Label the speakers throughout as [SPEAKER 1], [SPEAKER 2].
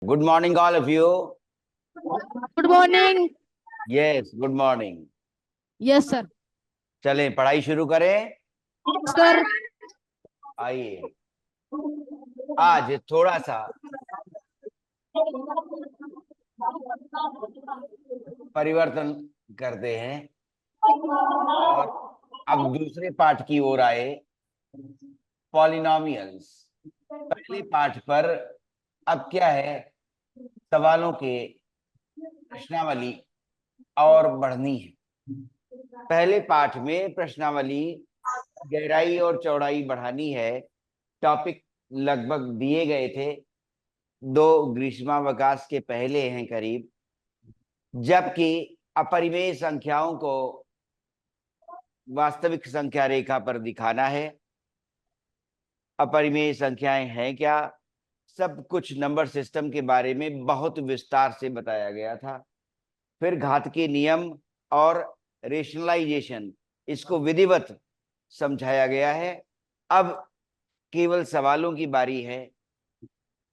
[SPEAKER 1] Good morning, all of you.
[SPEAKER 2] Good morning.
[SPEAKER 1] Yes, good morning.
[SPEAKER 2] Yes sir.
[SPEAKER 1] चलें पढ़ाई शुरू करें।
[SPEAKER 2] सर
[SPEAKER 1] आइए आज थोड़ा सा परिवर्तन करते हैं और अब दूसरे पाठ की ओर आए। पॉलिनोमियल्स। पहले पाठ पर अब क्या है, सवालों के प्रश्नावली और बढ़नी है। पहले पाठ में प्रश्नावली गहराई और चौड़ाई बढ़ानी है। टॉपिक लगभग दिए गए थे, 2 ग्रीष्मावकाश के पहले हैं करीब, जबकि अपरिमेय संख्याओं को वास्तविक संख्या रेखा पर दिखाना है। अपरिमेय संख्याएं हैं क्या, सब कुछ नंबर सिस्टम के बारे में बहुत विस्तार से बताया गया था। फिर घात के नियम और रेशनलाइजेशन, इसको विधिवत समझाया गया है। अब केवल सवालों की बारी है।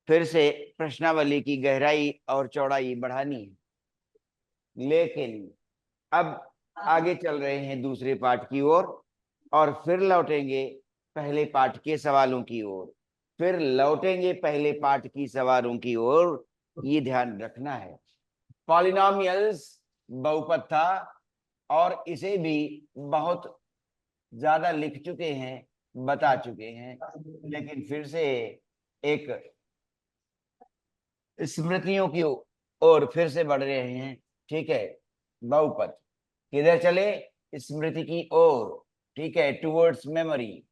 [SPEAKER 1] फिर से प्रश्नावली की गहराई और चौड़ाई बढ़ानी है, लेकिन अब आगे चल रहे हैं दूसरे पाठ की ओर और फिर लौटेंगे पहले पाठ के सवालों की ओर। फिर लौटेंगे पहले पाठ की सवालों की ओर, ये ध्यान रखना है। पॉलिनोमियल्स बहुपद था और इसे भी बहुत ज्यादा लिख चुके हैं, बता चुके हैं, लेकिन फिर से एक स्मृतियों की ओर फिर से बढ़ रहे हैं। ठीक है, बहुपद किधर चले, स्मृति की ओर। ठीक है, टुवर्ड्स मेमोरी,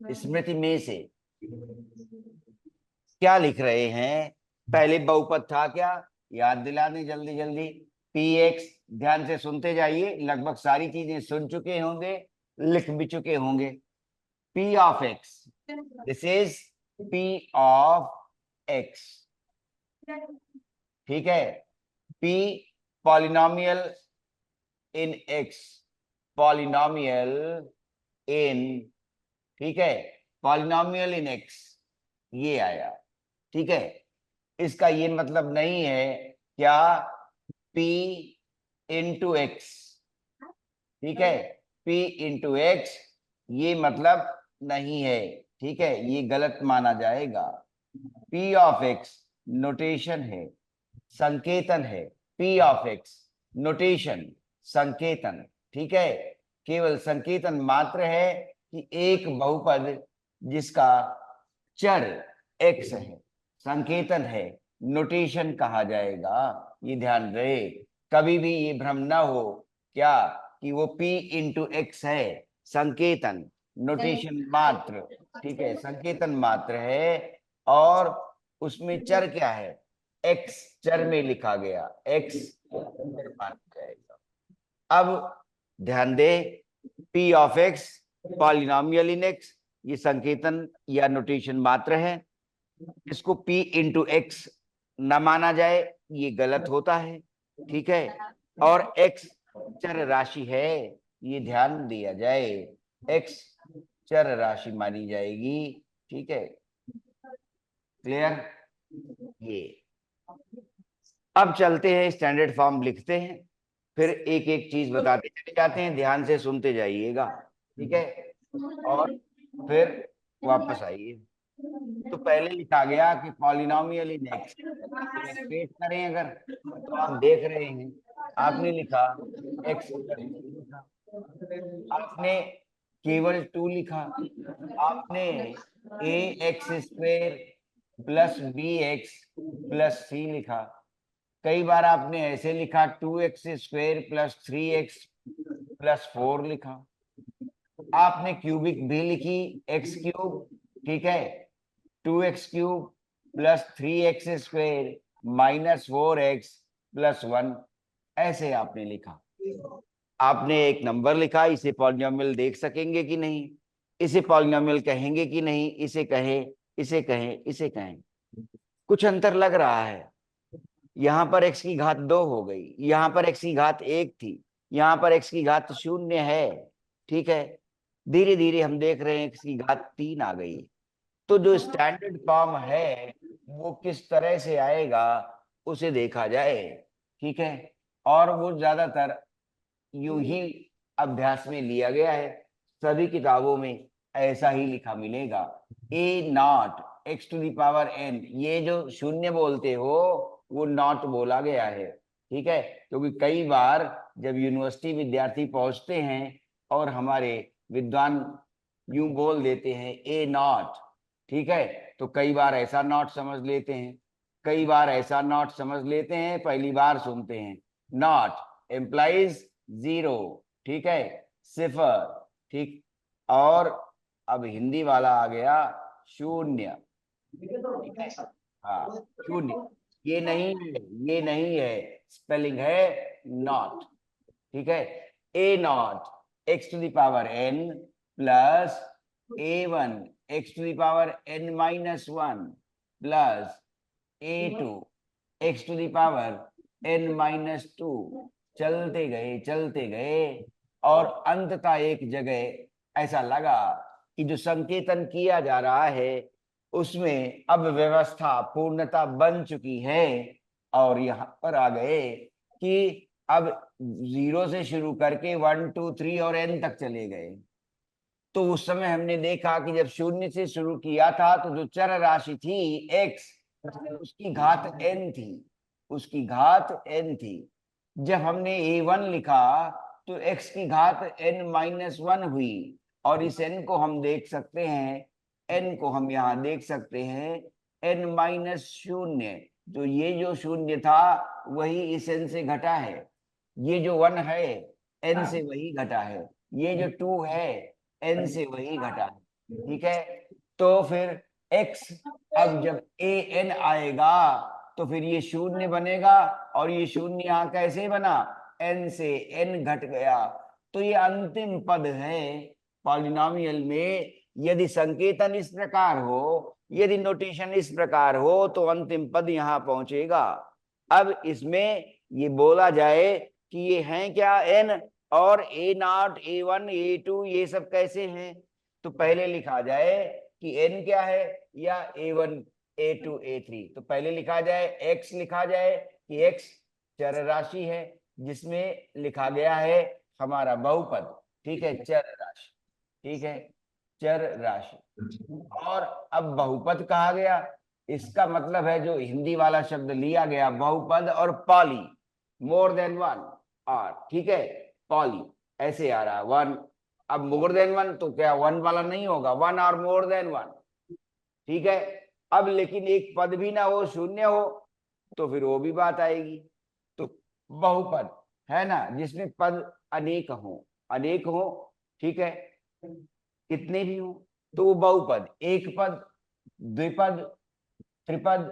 [SPEAKER 1] स्मृति में से। क्या लिख रहे हैं, पहले बहुपद था क्या, याद दिला दें जल्दी जल्दी। पी एक्स, ध्यान से सुनते जाइए, लगभग सारी चीजें सुन चुके होंगे, लिख भी चुके होंगे। P of x, this is P of x. ठीक है, पी पॉलिनोमियल इन एक्स, पॉलिनोमियल इन, ठीक है, पॉलिनोमियल इन एक्स, ये आया। ठीक है, इसका ये मतलब नहीं है क्या p इंटू एक्स। ठीक है, p इंटू एक्स ये मतलब नहीं है। ठीक है, ये गलत माना जाएगा। p ऑफ एक्स नोटेशन है, संकेतन है। p ऑफ एक्स नोटेशन, संकेतन। ठीक है, केवल संकेतन मात्र है कि एक बहुपद जिसका चर x है, संकेतन है, नोटेशन कहा जाएगा। ये ध्यान रहे, कभी भी ये भ्रम ना हो क्या कि वो p इंटू एक्स है, संकेतन, नोटेशन मात्र। ठीक है, संकेतन मात्र है और उसमें चर क्या है, x चर में लिखा गया, x माना जाएगा। अब ध्यान दे, p of x polynomial in x, ये संकेतन या नोटेशन मात्र है। इसको p इंटू एक्स न माना जाए, ये गलत होता है। ठीक है, और x चर राशि है, ये ध्यान दिया जाए, x चर राशि मानी जाएगी। ठीक है, क्लियर। ये अब चलते हैं, स्टैंडर्ड फॉर्म लिखते हैं, फिर एक एक चीज बताते चले जाते हैं, ध्यान से सुनते जाइएगा। ठीक है, और फिर वापस आइए। तो पहले लिखा गया कि पॉलिनोमियल इन एक्स, पेश करें अगर, तो आप देख रहे हैं, आपने लिखा एक्स प्लस लिखा, आपने केवल 2 लिखा, आपने A X square plus B X plus C लिखा। कई बार आपने ऐसे लिखा 2x square plus 3x plus 4 लिखा। आपने क्यूबिक भी लिखी, एक्स क्यूब। ठीक है, 2x³ plus 3x square minus 4x plus 1, ऐसे आपने लिखा। आपने एक नंबर लिखा, इसे पॉलिनोमियल देख सकेंगे कि नहीं, इसे पॉलिनोमियल कहेंगे कि नहीं, इसे कहें, इसे कहें, इसे कहें। कुछ अंतर लग रहा है, यहां पर x की घात 2 हो गई, यहां पर x की घात 1 थी, यहां पर x की घात 0 है। ठीक है, धीरे धीरे हम देख रहे हैं x की घात 3 आ गई। तो जो स्टैंडर्ड फॉर्म है वो किस तरह से आएगा उसे देखा जाए, ठीक है। और वो ज्यादातर यूं ही अभ्यास में लिया गया है, सभी किताबों में ऐसा ही लिखा मिलेगा। A naught x to the power N, ये जो शून्य बोलते हो वो नॉट बोला गया है, ठीक है। क्योंकि कई बार जब यूनिवर्सिटी विद्यार्थी पहुंचते हैं और हमारे विद्वान यूं बोल देते हैं ए नॉट, ठीक है, तो कई बार ऐसा नॉट समझ लेते हैं, कई बार ऐसा नॉट समझ लेते हैं, पहली बार सुनते हैं। नॉट एम्प्लाइज जीरो, ठीक है, सिफर, ठीक। और अब हिंदी वाला आ गया शून्य, ठीक है। हाँ, शून्य, ये नहीं है, ये नहीं है, स्पेलिंग है नॉट, ठीक है। A naught x to the power n plus a one x to the power n minus one plus a two x to the power n minus two, चलते गए और अंततः एक जगह ऐसा लगा कि जो संकेतन किया जा रहा है उसमें अब व्यवस्था पूर्णता बन चुकी है, और यहाँ पर आ गए कि अब 0 से शुरू करके 1 2 3 और n तक चले गए। तो उस समय हमने देखा कि जब शून्य से शुरू किया था तो जो चर राशि थी x, उसकी घात n थी, उसकी घात n थी। जब हमने a1 लिखा तो x की घात n माइनस वन हुई, और इस n को हम देख सकते हैं, n को हम यहाँ देख सकते हैं n माइनस शून्य, तो ये जो शून्य था वही इस n से घटा है, ये जो 1 है n से वही घटा है, ये जो 2 है n से वही घटा है, ठीक है। तो फिर x, अब जब a n आएगा तो फिर ये शून्य बनेगा, और ये शून्य यहाँ कैसे बना, n से n घट गया। तो ये अंतिम पद है पॉलिनोमियल में। यदि संकेतन इस प्रकार हो, यदि नोटेशन इस प्रकार हो, तो अंतिम पद यहाँ पहुंचेगा। अब इसमें ये बोला जाए कि ये हैं क्या n, और a naught a one a two ये सब कैसे हैं, तो पहले लिखा जाए कि n क्या है, या a1 a2 a3। तो पहले लिखा जाए x, लिखा जाए कि x चर राशि है जिसमें लिखा गया है हमारा बहुपद, ठीक है, चर राशि, ठीक है, चर राशि। और अब बहुपद कहा गया, इसका मतलब है जो हिंदी वाला शब्द लिया गया बहुपद, और पॉली, मोर देन वन, और ठीक है, पॉली ऐसे आ रहा है वन। अब मोर देन वन तो क्या वन वाला नहीं होगा, वन और मोर देन वन, ठीक है। अब लेकिन एक पद भी ना हो, शून्य हो, तो फिर वो भी बात आएगी। तो बहुपद है ना जिसमें पद अनेक हो, अनेक हो, ठीक है, कितने भी हो, तो वो बहुपद, एक पद, द्विपद, त्रिपद,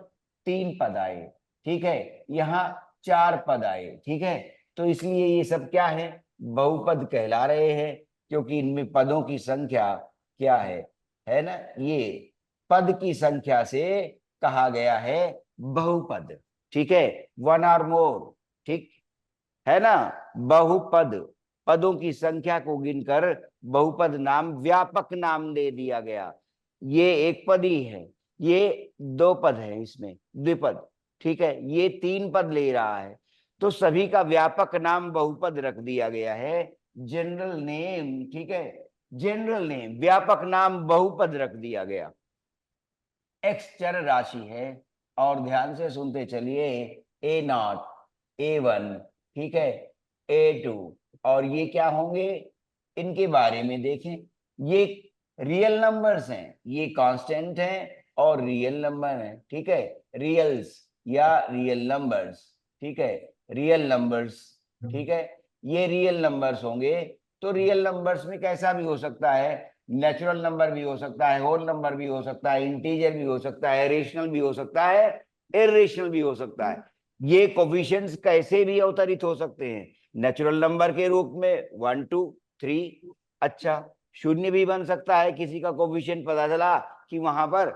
[SPEAKER 1] तीन पद आए, ठीक है, यहाँ चार पद आए, ठीक है। तो इसलिए ये सब क्या है, बहुपद कहला रहे हैं, क्योंकि इनमें पदों की संख्या क्या है ना, ये पद की संख्या से कहा गया है बहुपद, ठीक है, वन और मोर, ठीक है ना। बहुपद, पदों की संख्या को गिनकर बहुपद नाम, व्यापक नाम दे दिया गया। ये एक पद ही है, ये दो पद है, इसमें द्विपद, ठीक है, ये तीन पद ले रहा है, तो सभी का व्यापक नाम बहुपद रख दिया गया है, जनरल नेम, ठीक है, जनरल नेम, व्यापक नाम बहुपद रख दिया गया। एक्स चर राशि है, और ध्यान से सुनते चलिए, ए नॉट ए वन, ठीक है, ए टू, और ये क्या होंगे, इनके बारे में देखें, ये रियल नंबर्स हैं, ये कांस्टेंट हैं और रियल नंबर हैं, ठीक है, रियल्स या रियल नंबर्स, ठीक है, रियल नंबर्स, ठीक है, ये रियल नंबर्स होंगे। तो रियल नंबर्स में कैसा भी हो सकता है, नेचुरल नंबर भी हो सकता है, होल नंबर भी हो सकता है, इंटीजर भी हो सकता है, रेशनल भी हो सकता है, इरेशनल भी हो सकता है। ये कोफिशिएंट्स कैसे भी अवतरित हो सकते हैं, नेचुरल नंबर के रूप में 1 2 3, अच्छा शून्य भी बन सकता है, किसी का कोफिशिएंट पता चला कि वहां पर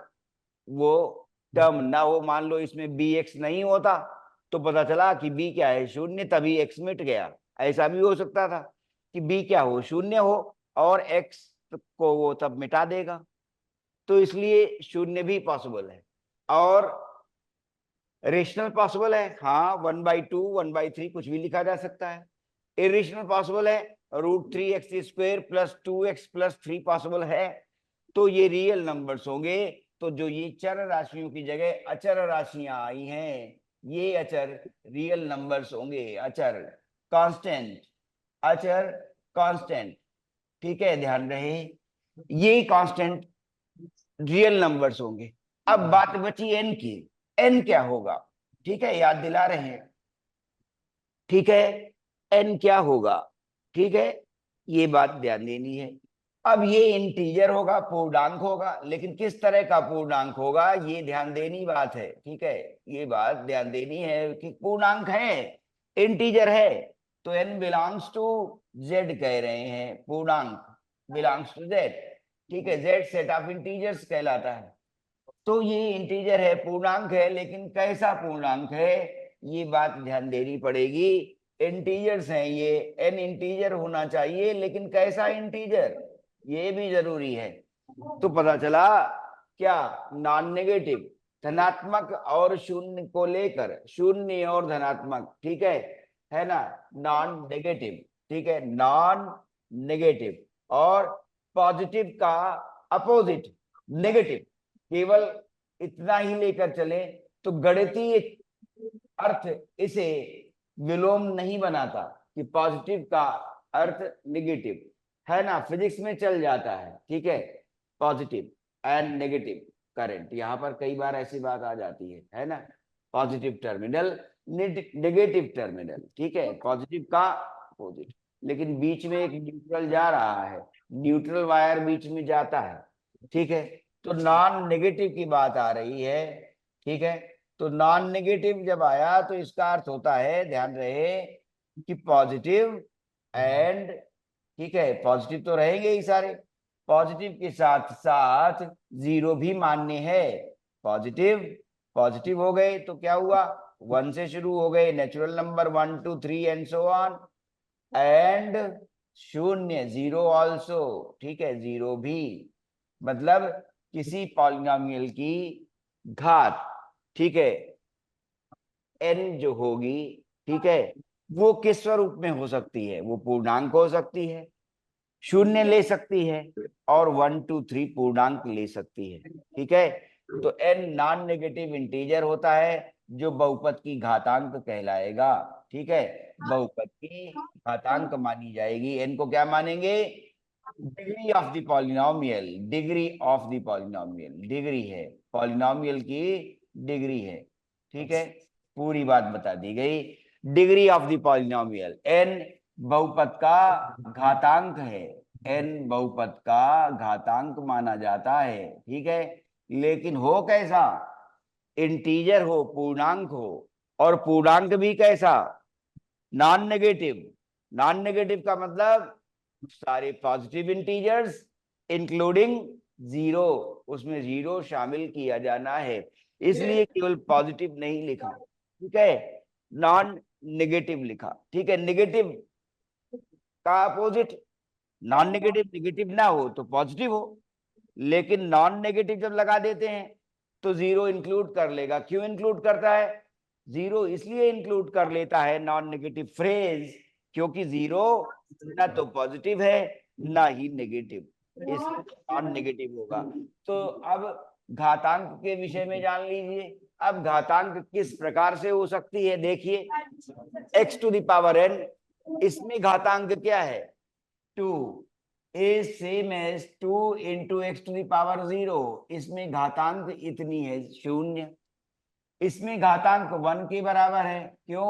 [SPEAKER 1] वो टर्म ना हो, मान लो इसमें बी एक्स नहीं होता, तो पता चला कि बी क्या है, शून्य, तभी एक्स मिट गया। ऐसा भी हो सकता था कि बी क्या हो, शून्य हो, और एक्स को वो तब मिटा देगा। तो इसलिए शून्य भी पॉसिबल है। और रेशनल पॉसिबल है, हाँ 1/2 1/3 कुछ भी लिखा जा सकता है। इरेशनल पॉसिबल है, √3x² + 2x + 3 पॉसिबल है। तो ये रियल नंबर्स होंगे। तो जो ये चर राशियों की जगह अचर राशियां आई हैं, ये अचर रियल नंबर्स होंगे। अचर कांस्टेंट, अचर कांस्टेंट, ठीक है, ध्यान रहे ये कांस्टेंट रियल नंबर्स होंगे। अब बात बची एन की, एन क्या होगा, ठीक है, याद दिला रहे हैं, ठीक है, एन क्या होगा, ठीक है, ये बात ध्यान देनी है। अब ये इंटीजर होगा, पूर्णांक होगा, लेकिन किस तरह का पूर्णांक होगा ये ध्यान देनी बात है, ठीक है, ये बात ध्यान देनी है कि पूर्णांक है, इंटीजर है, तो एन बिलोंग्स टू जेड कह रहे हैं, पूर्णांक बिलोंग्स टू जेड, ठीक है, जेड सेट ऑफ इंटीजर्स कहलाता है। तो ये इंटीजर है, पूर्णांक है, लेकिन कैसा पूर्णांक है ये बात ध्यान देनी पड़ेगी। इंटीजर्स हैं ये, एन इंटीजर होना चाहिए, लेकिन कैसा इंटीजर ये भी जरूरी है। तो पता चला क्या, नॉन नेगेटिव, धनात्मक और शून्य को लेकर, शून्य और धनात्मक, ठीक है ना, नॉन नेगेटिव, ठीक है, नॉन नेगेटिव, और पॉजिटिव का अपोजिट नेगेटिव, केवल इतना ही लेकर चले तो गणितीय अर्थ इसे विलोम नहीं बनाता कि पॉजिटिव का अर्थ नेगेटिव, है ना, फिजिक्स में चल जाता है, ठीक है, पॉजिटिव एंड नेगेटिव करंट, यहाँ पर कई बार ऐसी बात आ जाती है ना, पॉजिटिव टर्मिनल नेगेटिव टर्मिनल, ठीक है, पॉजिटिव का अपोजिट, लेकिन बीच में एक न्यूट्रल जा रहा है, न्यूट्रल वायर बीच में जाता है, ठीक है, तो नॉन नेगेटिव की बात आ रही है, ठीक है, तो नॉन नेगेटिव जब आया तो इसका अर्थ होता है, ध्यान रहे, कि पॉजिटिव एंड, ठीक है, पॉजिटिव तो रहेंगे ही सारे, पॉजिटिव के साथ साथ जीरो भी मान्य है, पॉजिटिव पॉजिटिव हो गए तो क्या हुआ, 1 से शुरू हो गए, natural number 1 2 3 and so on, and शून्य जीरो ऑल्सो, ठीक है, जीरो भी, मतलब किसी पॉलिनोमियल की घात, ठीक है, एन जो होगी, ठीक है, वो किस स्वरूप में हो सकती है, वो पूर्णांक हो सकती है, शून्य ले सकती है, और 1 2 3 पूर्णांक ले सकती है, ठीक है, तो एन नॉन नेगेटिव इंटीजर होता है जो बहुपद की घातांक कहलाएगा, ठीक है, बहुपद की घातांक मानी जाएगी, एन को क्या मानेंगे, degree of the polynomial, degree of the polynomial, degree है, पॉलिनोमियल की डिग्री है, ठीक है, पूरी बात बता दी गई, degree of the polynomial, n बहुपद का घातांक है, एन बहुपद का घातांक माना जाता है, ठीक है, लेकिन हो कैसा, इंटीजर हो, पूर्णांक हो, और पूर्णांक भी कैसा, नॉन नेगेटिव, नॉन नेगेटिव का मतलब सारे पॉजिटिव इंटीजर्स इंक्लूडिंग जीरो, उसमें जीरो शामिल किया जाना है, इसलिए केवल पॉजिटिव नहीं लिखा, ठीक है, नॉन नेगेटिव लिखा, ठीक है, नेगेटिव का अपोजिट, नॉन नेगेटिव नेगेटिव ना हो तो पॉजिटिव हो, लेकिन नॉन नेगेटिव जब लगा देते हैं तो जीरो इंक्लूड कर लेगा, क्यों इंक्लूड करता है, जीरो इसलिए इंक्लूड कर लेता है नॉन नेगेटिव फ्रेज, क्योंकि जीरो ना तो पॉजिटिव है ना ही नेगेटिव, इसलिए नॉन नेगेटिव होगा। तो अब घातांक के विषय में जान लीजिए, अब घातांक किस प्रकार से हो सकती है, देखिए, x⁴n, इसमें घातांक क्या है, 2 is same as 2 into x⁴0, इसमें घातांक इतनी है, शून्य, इसमें घातांक 1 के बराबर है, क्यों,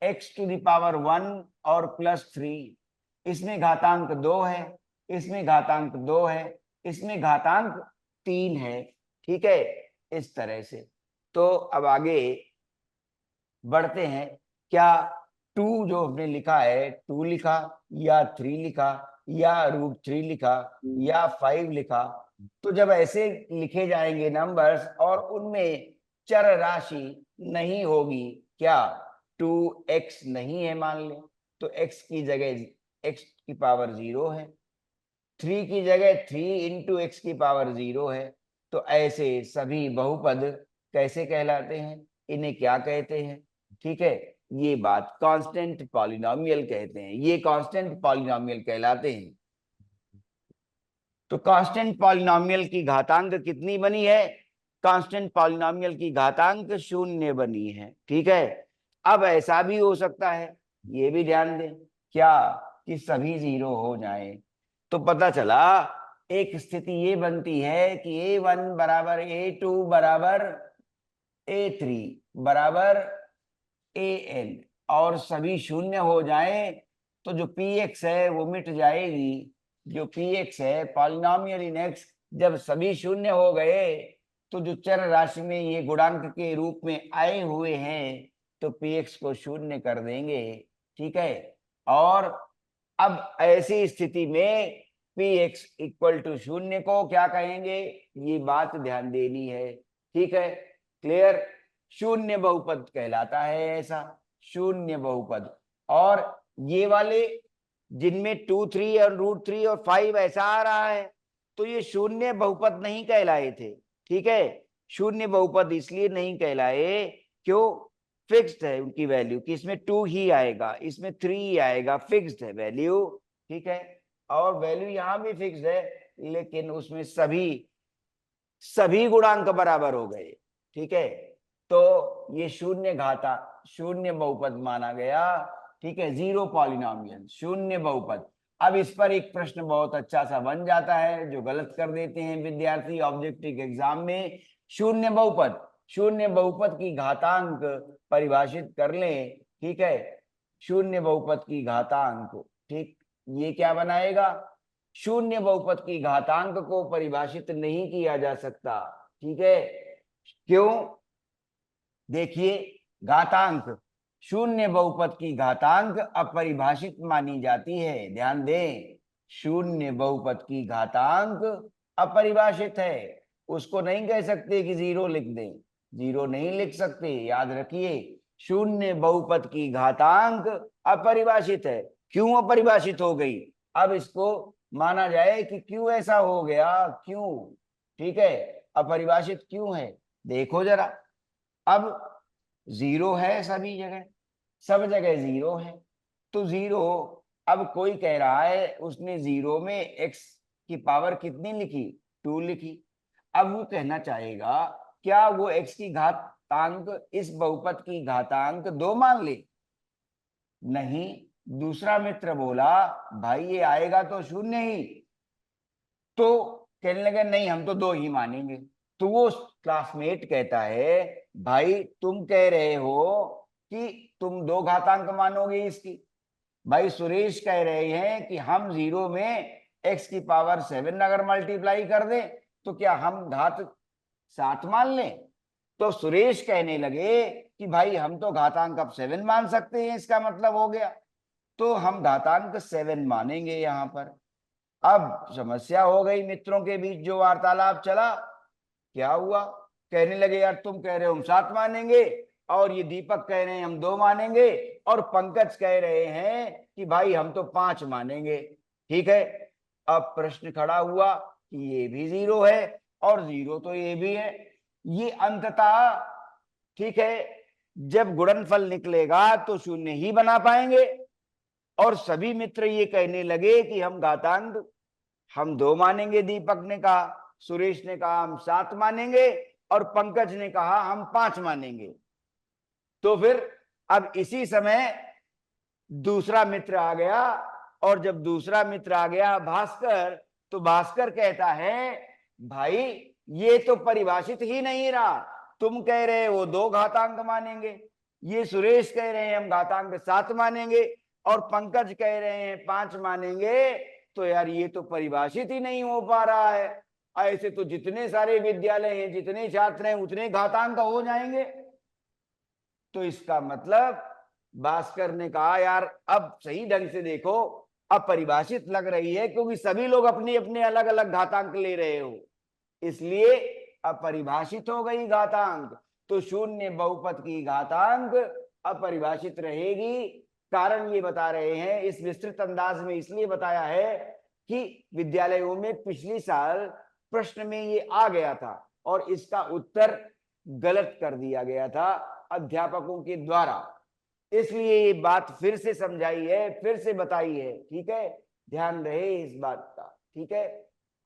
[SPEAKER 1] x⁴1 और +3, इसमें घातांक 2 है, इसमें घातांक 2 है, इसमें घातांक 3 है, ठीक है, इस तरह से। तो अब आगे बढ़ते हैं, क्या 2 जो हमने लिखा है, 2 लिखा या 3 लिखा या √3 लिखा या 5 लिखा, तो जब ऐसे लिखे जाएंगे नंबर्स और उनमें चर राशि नहीं होगी, क्या 2x नहीं है मान लें, तो x की जगह x की पावर 0 है, 3 की जगह 3 into x की पावर 0 है, तो ऐसे सभी बहुपद कैसे कहलाते हैं, इन्हें क्या कहते हैं? ठीक है, ये बात कांस्टेंट पॉलिनोमियल कहते हैं, ये कांस्टेंट पॉलिनोमियल कहलाते हैं। तो कांस्टेंट पॉलिनोमियल की घातांक कितनी बनी है? कांस्टेंट पॉलिनोमियल की घातांक 0 बनी है। ठीक है, अब ऐसा भी हो सकता है, ये भी ध्यान दें, क्या कि सभी 0 हो जाए। तो पता चला एक स्थिति ये बनती है कि A1 बराबर A2 बराबर A3 बराबर AN और सभी 0 हो जाए, तो जो PX है वो मिट जाएगी। जो PX है पॉलिनोमियल इन X, जब सभी 0 हो गए तो जो चर राशि में ये गुणांक के रूप में आए हुए हैं तो PX को 0 कर देंगे। ठीक है, और अब ऐसी स्थिति में PX इक्वल टू 0 को क्या कहेंगे, ये बात ध्यान देनी है। ठीक है, क्लियर? शून्य बहुपद कहलाता है ऐसा, शून्य बहुपद। और ये वाले जिनमें 2, 3 और √3 और 5 ऐसा आ रहा है, तो ये शून्य बहुपद नहीं कहलाए थे। ठीक है, शून्य बहुपद इसलिए नहीं कहलाए, क्यों? फिक्स्ड है उनकी वैल्यू कि इसमें 2 ही आएगा, इसमें 3 ही आएगा, फिक्स्ड है वैल्यू। ठीक है, और वैल्यू यहां भी फिक्स्ड है, लेकिन उसमें सभी गुणांक बराबर हो गए। ठीक है, तो ये शून्य बहुपद माना गया। ठीक है, 0 पॉलिनोमियल, शून्य बहुपद। अब इस पर एक प्रश्न बहुत अच्छा सा बन जाता है जो गलत कर देते हैं विद्यार्थी ऑब्जेक्टिव एग्जाम में। शून्य बहुपद की घातांक परिभाषित कर लें। ठीक है, शून्य बहुपद की घातांक, ठीक, ये क्या बनाएगा? शून्य बहुपद की घातांक को परिभाषित नहीं किया जा सकता। ठीक है, क्यों? देखिए, घातांक, शून्य बहुपद की घातांक अपरिभाषित मानी जाती है। ध्यान दें, शून्य बहुपद की घातांक अपरिभाषित है, उसको नहीं कह सकते कि 0 लिख दें, 0 नहीं लिख सकते। याद रखिए, शून्य बहुपद की घातांक अपरिभाषित है। क्यों अपरिभाषित हो गई? अब इसको माना जाए कि क्यों ऐसा हो गया, क्यों? ठीक है, अपरिभाषित क्यों है, देखो जरा। अब 0 है सभी जगह, सब जगह 0 है, तो 0, अब कोई कह रहा है उसने 0 में x की पावर कितनी लिखी? 2 लिखी। अब वो कहना चाहेगा क्या वो x की घातांक इस बहुपद की घातांक 2 मान ले? नहीं, दूसरा मित्र बोला भाई ये आएगा तो 0 ही, तो कहने लगे नहीं हम तो 2 ही मानेंगे। तो वो क्लासमेट कहता है भाई तुम कह रहे हो कि तुम 2 घातांक मानोगे इसकी, भाई सुरेश कह रहे हैं कि हम 0 में x की पावर 7 अगर मल्टीप्लाई कर दें तो क्या हम घात 7 मान लें? तो सुरेश कहने लगे कि भाई हम तो घातांक अब 7 मान सकते हैं, इसका मतलब हो गया, तो हम घातांक 7 मानेंगे यहां पर। अब समस्या हो गई मित्रों के बीच जो वार्तालाप चला, क्या हुआ? कहने लगे यार तुम कह रहे हो हम 7 मानेंगे, और ये दीपक कह रहे हैं हम 2 मानेंगे, और पंकज कह रहे हैं कि भाई हम तो 5 मानेंगे। ठीक है, अब प्रश्न खड़ा हुआ कि ये भी 0 है और 0 तो ये भी है। ये अंततः, ठीक है, जब गुणनफल निकलेगा तो 0 ही बना पाएंगे। और सभी मित्र ये कहने लगे कि हम घातांक हम 2 मानेंगे, दीपक ने कहा, सुरेश ने कहा हम 7 मानेंगे, और पंकज ने कहा हम 5 मानेंगे। तो फिर अब इसी समय दूसरा मित्र आ गया, और जब दूसरा मित्र आ गया भास्कर, तो भास्कर कहता है भाई ये तो परिभाषित ही नहीं रहा, तुम कह रहे हो 2 घातांक मानेंगे, ये सुरेश कह रहे हैं हम घातांक 7 मानेंगे, और पंकज कह रहे हैं 5 मानेंगे, तो यार ये तो परिभाषित ही नहीं हो पा रहा है। ऐसे तो जितने सारे विद्यालय हैं, जितने छात्र हैं, उतने घातांक हो जाएंगे। तो इसका मतलब भास्कर ने कहा यार अब सही ढंग से देखो, अब परिभाषित लग रही है, क्योंकि सभी लोग अपने अपने अलग अलग घातांक ले रहे हो, इसलिए अपरिभाषित हो गई घातांक। तो शून्य बहुपद की घातांक अपरिभाषित रहेगी। कारण ये बता रहे हैं इस विस्तृत अंदाज में, इसलिए बताया है कि विद्यालयों में पिछली साल प्रश्न में ये आ गया था और इसका उत्तर गलत कर दिया गया था अध्यापकों के द्वारा, इसलिए ये बात फिर से समझाई है, फिर से बताई है। ठीक है, ध्यान रहे इस बात का। ठीक है,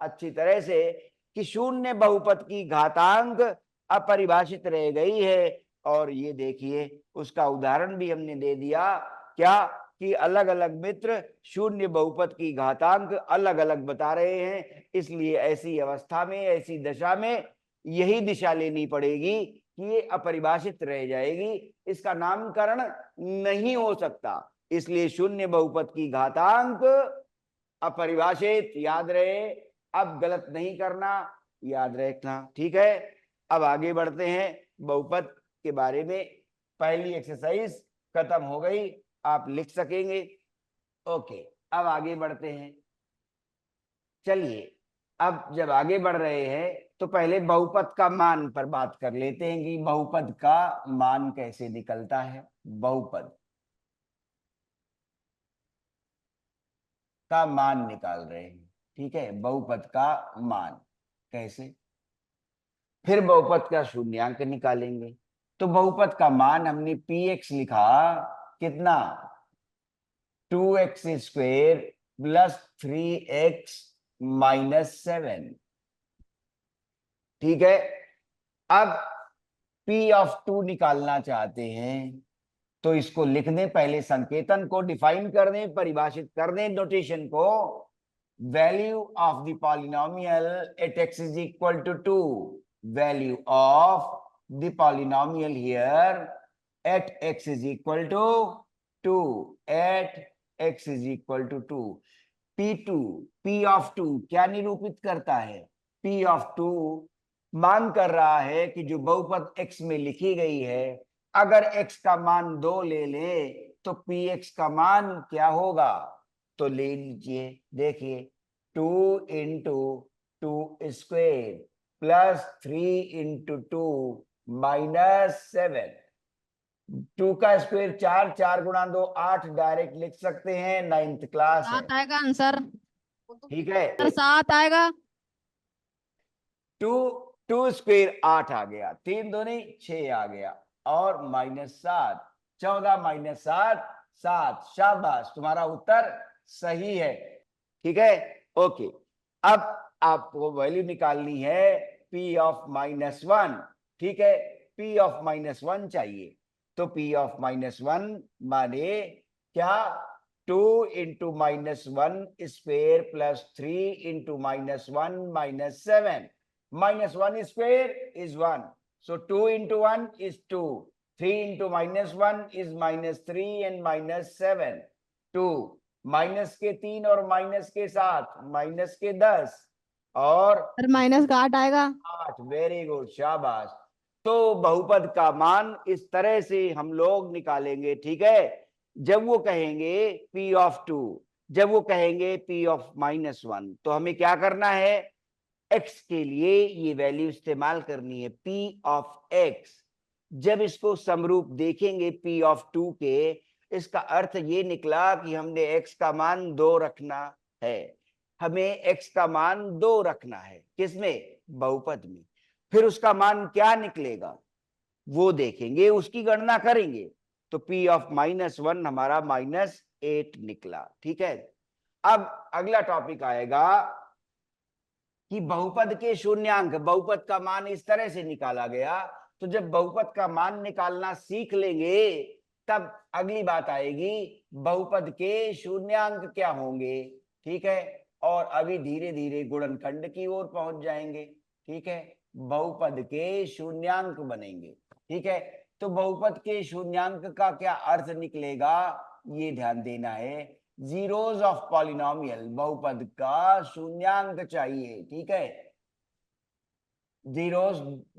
[SPEAKER 1] अच्छी तरह से कि शून्य बहुपद की घातांक अपरिभाषित रह गई है। और ये देखिए उसका उदाहरण भी हमने दे दिया, क्या कि अलग अलग मित्र शून्य बहुपद की घातांक अलग अलग बता रहे हैं, इसलिए ऐसी अवस्था में, ऐसी दशा में यही दिशा लेनी पड़ेगी कि ये अपरिभाषित रह जाएगी, इसका नामकरण नहीं हो सकता। इसलिए शून्य बहुपद की घातांक अपरिभाषित, याद रहे, अब गलत नहीं करना, याद रखना। ठीक है, अब आगे बढ़ते हैं बहुपद के बारे में। पहली एक्सरसाइज खत्म हो गई, आप लिख सकेंगे। ओके, अब आगे बढ़ते हैं। चलिए, अब जब आगे बढ़ रहे हैं तो पहले बहुपद का मान पर बात कर लेते हैं कि बहुपद का मान कैसे निकलता है। बहुपद का मान निकाल रहे हैं। ठीक है, बहुपद का मान कैसे, फिर बहुपद का शून्यांक निकालेंगे। तो बहुपद का मान हमने px लिखा, कितना, 2x square plus 3x minus 7। ठीक है, अब p ऑफ 2 निकालना चाहते हैं तो इसको लिख दें, पहले संकेतन को डिफाइन कर दें, परिभाषित कर दें नोटेशन को। Value of the polynomial at x is equal to 2, value of the polynomial here at x is equal to 2, at x is equal to 2। P2, P of 2 क्या निरूपित करता है? P ऑफ 2 मान कर रहा है कि जो बहुपद x में लिखी गई है, अगर x का मान 2 ले ले तो px का मान क्या होगा? तो ले लीजिए, देखिए 2 into 2 square plus 3 into 2 minus 7। 2 का स्क्वेयर 4, 4 गुणा 2 8, डायरेक्ट लिख सकते हैं, 9th क्लास है।
[SPEAKER 2] 7 आएगा आंसर।
[SPEAKER 1] ठीक है,
[SPEAKER 2] सर 7 आएगा।
[SPEAKER 1] 2 स्क्वेयर 8 आ गया, 3 दूनी 6 आ गया, और माइनस 7, 14 माइनस 7 7। शाबाश, तुम्हारा उत्तर सही है। ठीक है, ओके। अब आपको वैल्यू निकालनी है p ऑफ -1। ठीक है, p ऑफ -1 चाहिए, तो p ऑफ -1 माने क्या, 2 into -1 square plus 3 into -1 minus 7। -1 square is 1. So 2 into 1 is 2. 3 into -1 is -3 and -7. 2 minus के 3 और माइनस के 7, माइनस के 10 और
[SPEAKER 2] सर माइनस का 8 आएगा।
[SPEAKER 1] 8। वेरी गुड, शाबाश। तो बहुपद का मान इस तरह से हम लोग निकालेंगे। ठीक है, जब वो कहेंगे p ऑफ 2, जब वो कहेंगे p ऑफ -1, तो हमें क्या करना है, x के लिए ये वैल्यू इस्तेमाल करनी है, p ऑफ x। जब इसको समरूप देखेंगे p ऑफ 2 के, इसका अर्थ ये निकला कि हमने x का मान 2 रखना है, हमें x का मान 2 रखना है, किसमें, बहुपद में। फिर उसका मान क्या निकलेगा वो देखेंगे, उसकी गणना करेंगे, तो p ऑफ -1 हमारा -8 निकला। ठीक है, अब अगला टॉपिक आएगा कि बहुपद के शून्यांक, बहुपद का मान इस तरह से निकाला गया। तो जब बहुपद का मान निकालना सीख लेंगे तब अगली बात आएगी बहुपद के शून्यांक क्या होंगे। ठीक है, और अभी धीरे धीरे गुणनखंड की ओर पहुंच जाएंगे। ठीक है, बहुपद के शून्यांक बनेंगे। ठीक है, तो बहुपद के शून्यांक का क्या अर्थ निकलेगा ये ध्यान देना है। जीरोस ऑफ पॉलिनोमियल, बहुपद का शून्यांक चाहिए। ठीक है, जीरोस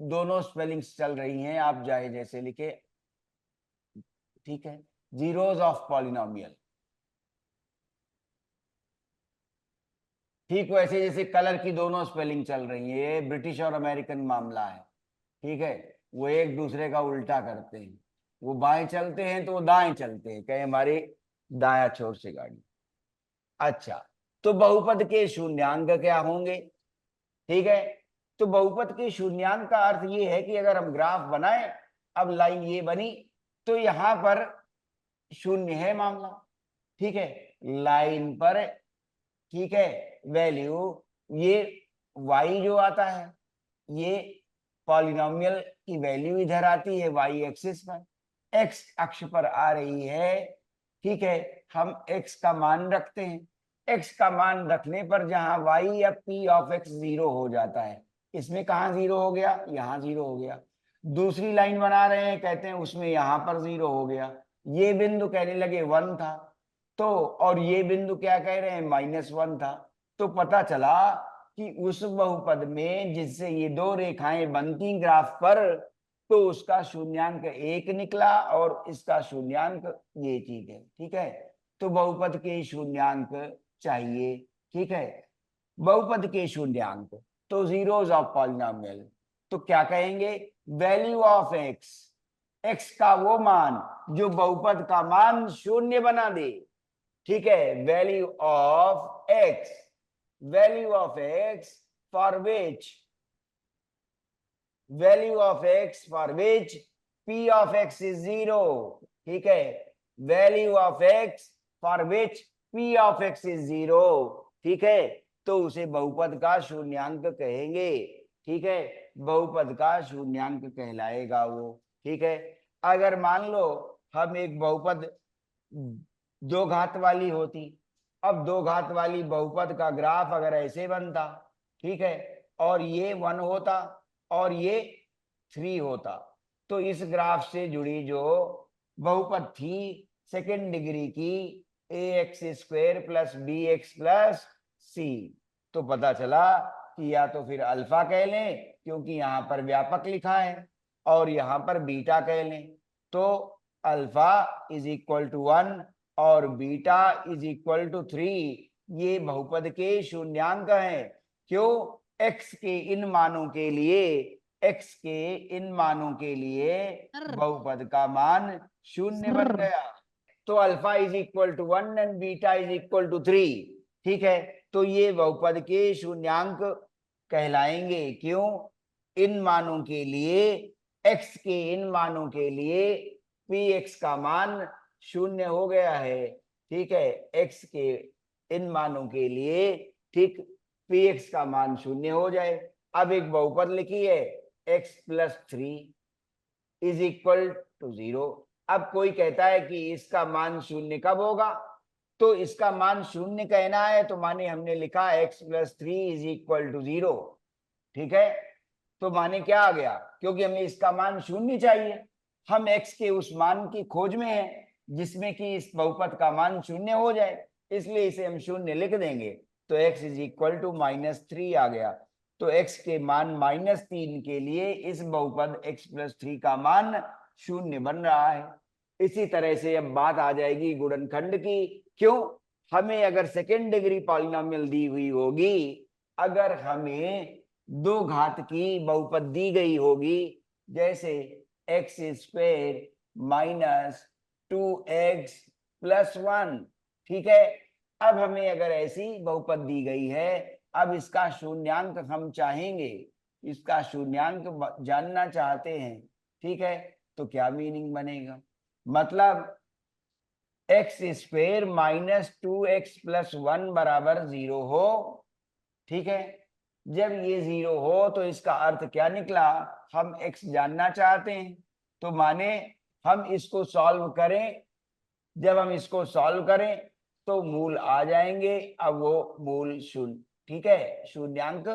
[SPEAKER 1] दोनों स्पेलिंग्स चल रही हैं, आप चाहे जैसे लिखे। ठीक है, जीरोस ऑफ पॉलिनोमियल, ठीक वैसे जैसे कलर की दोनों स्पेलिंग चल रही है, ये ब्रिटिश और अमेरिकन मामला है। ठीक है, वो एक दूसरे का उल्टा करते हैं, वो बाएं चलते हैं तो वो दाएं चलते हैं, कहे हमारे दाया छोर से गाड़ी। अच्छा, तो बहुपद के शून्यांक क्या होंगे? ठीक है। तो बहुपद के शून्यांक का अर्थ ये है कि अगर हम ग्राफ बनाए, अब लाइन ये बनी तो यहां पर शून्य है मामला, ठीक है, लाइन पर, ठीक है, वैल्यू ये y जो आता है, ये पॉलिनोमियल की वैल्यू इधर आती है y एक्सिस पर, x अक्ष पर आ रही है, ठीक है। हम x का मान रखते हैं, x का मान रखने पर जहां y या p ऑफ x 0 हो जाता है, इसमें कहा 0 हो गया, यहाँ 0 हो गया। दूसरी लाइन बना रहे हैं, कहते हैं उसमें यहां पर 0 हो गया। ये बिंदु कहने लगे 1 था, तो और ये बिंदु क्या कह रहे हैं, -1 था। तो पता चला कि उस बहुपद में जिससे ये दो रेखाएं बनती ग्राफ पर, तो उसका शून्यांक 1 निकला और इसका शून्यांक ये चीज है, ठीक है। तो बहुपद के शून्यांक चाहिए, ठीक है, बहुपद के शून्यांक, तो जीरोस ऑफ पॉलिनोमियल। तो क्या कहेंगे, वैल्यू ऑफ एक्स, एक्स का वो मान जो बहुपद का मान शून्य बना दे, ठीक है, value of x, value of x for which, value of x for which p of x is 0, ठीक है, value of x for which p of x is 0, ठीक है, तो उसे बहुपद का शून्यांक कहेंगे, ठीक है, बहुपद का शून्यांक कहलाएगा वो, ठीक है। अगर मान लो हम एक बहुपद दो घात वाली होती, अब दो घात वाली बहुपद का ग्राफ अगर ऐसे बनता, ठीक है, और ये 1 होता और ये 3 होता, तो इस ग्राफ से जुड़ी जो बहुपद थी सेकेंड डिग्री की ax² + bx + c, तो पता चला कि या तो फिर अल्फा कह लें क्योंकि यहां पर व्यापक लिखा है, और यहां पर बीटा कह लें, तो अल्फा इज इक्वल टू 1 और बीटा इज इक्वल टू 3, ये बहुपद के शून्यांक हैं। क्यों, x के इन मानों के लिए, x के इन मानों के लिए
[SPEAKER 2] सर
[SPEAKER 1] बहुपद का मान शून्य बन
[SPEAKER 2] सर
[SPEAKER 1] गया। तो alpha is equal to 1 and beta is equal to 3, ठीक है, तो ये बहुपद के शून्यांक कहलाएंगे। क्यों, इन मानों के लिए, x के इन मानों के लिए px का मान शून्य हो गया है, ठीक है, x के इन मानों के लिए, ठीक, px का मान शून्य हो जाए। अब एक बहुपद लिखी है x + 3 इज इक्वल टू 0। अब कोई कहता है कि इसका मान शून्य कब होगा, तो इसका मान शून्य कहना है तो माने हमने लिखा x + 3 इज इक्वल टू 0, ठीक है, तो माने क्या आ गया, क्योंकि हमें इसका मान शून्य चाहिए, हम x के उस मान की खोज में हैं जिसमें कि इस बहुपद का मान शून्य हो जाए, इसलिए इसे हम शून्य लिख देंगे, तो x इज इक्वल टू -3 आ गया। तो x के मान -3 के लिए इस बहुपद x + 3 का मान शून्य बन रहा है। इसी तरह से अब बात आ जाएगी गुणनखंड की। क्यों, हमें अगर सेकेंड डिग्री पॉलिनोमियल दी हुई होगी, अगर हमें दो घात की बहुपद दी गई होगी, जैसे x² - 2x + 1, ठीक है, अब हमें अगर ऐसी बहुपद दी गई है, अब इसका शून्यांक हम चाहेंगे, इसका शून्यांक जानना चाहते हैं, ठीक है, तो क्या मीनिंग बनेगा, मतलब x² - 2x + 1 = 0 हो, ठीक है, जब ये 0 हो तो इसका अर्थ क्या निकला, हम x जानना चाहते हैं, तो माने हम इसको सॉल्व करें, जब हम इसको सॉल्व करें तो मूल आ जाएंगे, अब वो मूल शून्य, ठीक है, शून्यांक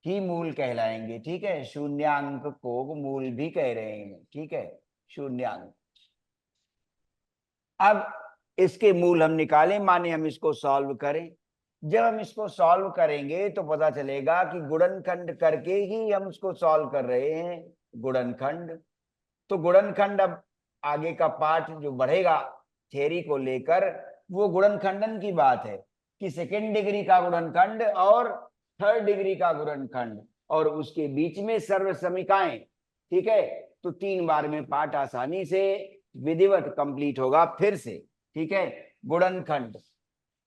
[SPEAKER 1] ही मूल कहलाएंगे, ठीक है, शून्यांक को मूल भी कह रहे हैं, ठीक है, शून्यांक। अब इसके मूल हम निकालें, माने हम इसको सॉल्व करें, जब हम इसको सॉल्व करेंगे तो पता चलेगा कि गुणनखंड करके ही हम इसको सॉल्व कर रहे हैं, गुणनखंड। तो गुणनखंड अब आगे का पार्ट जो बढ़ेगा थ्योरी को लेकर, वो गुणनखंडन की बात है कि सेकेंड डिग्री का गुणनखंड और थर्ड डिग्री का गुणनखंड और उसके बीच में सर्वसमीकाएं, ठीक है, तो 3 बार में पाठ आसानी से विधिवत कंप्लीट होगा फिर से, ठीक है, गुणनखंड।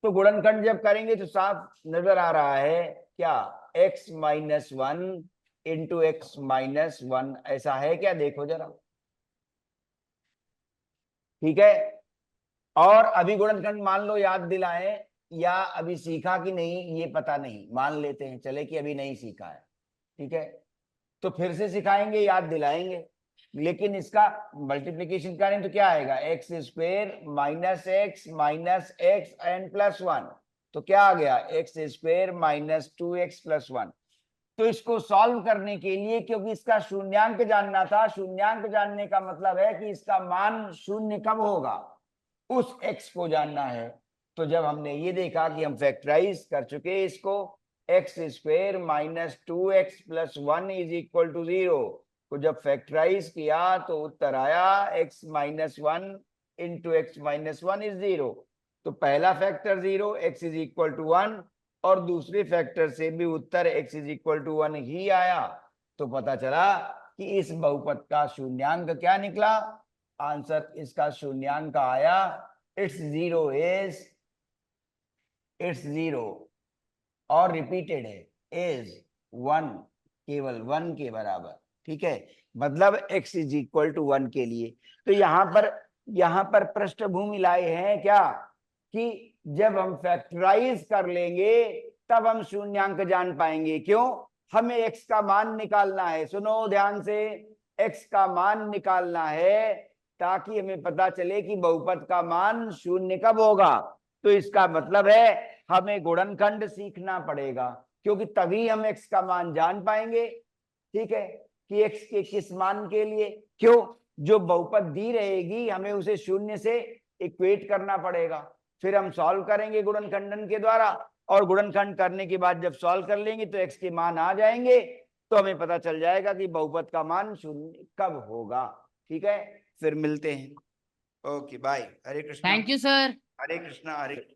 [SPEAKER 1] तो गुणनखंड जब करेंगे तो साफ नजर आ रहा है क्या x minus 1 into x minus 1, ऐसा है क्या? देखो जरा, ठीक है। और अभी गुणनखंड मान लो याद दिलाएं, या अभी सीखा कि नहीं ये पता नहीं, मान लेते हैं चले कि अभी नहीं सीखा है, ठीक है, तो फिर से सिखाएंगे, याद दिलाएंगे। लेकिन इसका मल्टीप्लीकेशन करें तो क्या आएगा? X square minus x n plus 1, तो क्या आ गया? X square minus 2x plus 1। तो इसको सॉल्व करने के लिए, क्योंकि इसका शून्यांक जानना था, शून्यांक जानने का मतलब है कि इसका मान शून्य कब होगा, उस x को जानना है। तो जब हमने ये देखा कि हम फैक्टराइज कर चुके इसको, x square minus 2x plus 1 is equal to 0 को जब फैक्टराइज किया तो उत्तर आया x minus 1 into x minus 1 is 0। तो पहला factor 0, x is equal to 1, और दूसरे फैक्टर से भी उत्तर x इज इक्वल टू 1 ही आया। तो पता चला कि इस बहुपद का शून्यांक क्या निकला, आंसर इसका शून्यांक आया इट्स 0 और रिपीटेड है इज 1, केवल 1 के बराबर, ठीक है, मतलब x इज इक्वल टू 1 के लिए। तो यहां पर पृष्ठभूमि लाए हैं क्या, कि जब हम फैक्टराइज कर लेंगे तब हम शून्यांक जान पाएंगे। क्यों? हमें x का मान निकालना है, सुनो ध्यान से, x का मान निकालना है ताकि हमें पता चले कि बहुपद का मान शून्य कब होगा। तो इसका मतलब है हमें गुणनखंड सीखना पड़ेगा, क्योंकि तभी हम x का मान जान पाएंगे, ठीक है, कि x के किस मान के लिए। क्यों? जो बहुपद दी रहेगी हमें उसे शून्य से इक्वेट करना पड़ेगा, फिर हम सॉल्व करेंगे गुणनखंडन के द्वारा, और गुणनखंड करने के बाद जब सॉल्व कर लेंगे तो x के मान आ जाएंगे, तो हमें पता चल जाएगा कि बहुपद का मान शून्य कब होगा। ठीक है, फिर मिलते हैं। Okay bye, Hare Krishna.
[SPEAKER 2] Thank you sir.
[SPEAKER 1] Hare Krishna Hare Krishna.